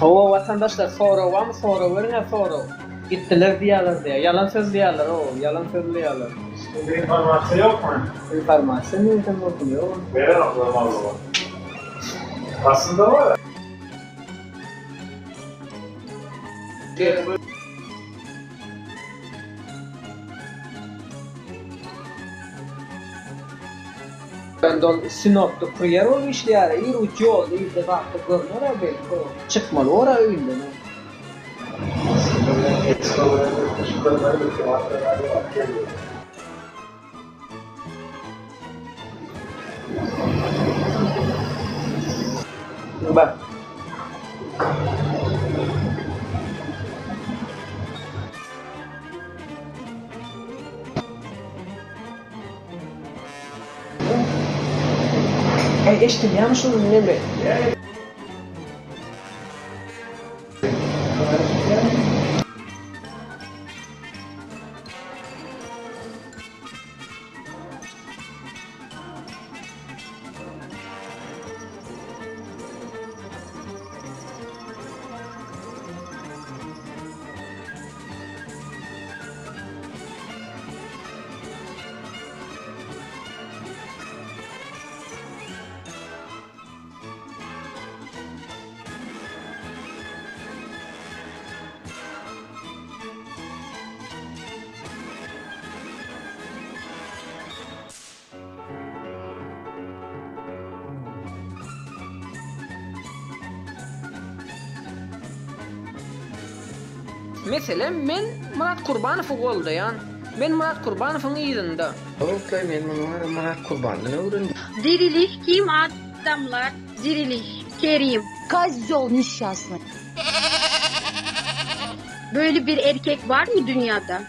O vatandaşlar soraw mı soraw berine soraw. Gittiler diýerler diýe. Yalan söz diýerler o, yalan söz diýerler. Bu informasiya yok mu? Informasiýa nerden bolýar? Veren aklamalı var. Aslında var. Ben Sinop'ta kuryer ol işler, uç yol, de baktı görünür abi. Çıkmalı ora öýünden. Bak. Eşitmiyor musun ne mi? Mesela men Murat Kurbanow goldayan. Men Murat Kurbanowyň ýerinde. Okey, men Murat Kurbanowyň öwrendim. Diriliş kim adamlar? Diriliş. Kerim. Kazol nişaslı. Böyle bir erkek var mı dünyada?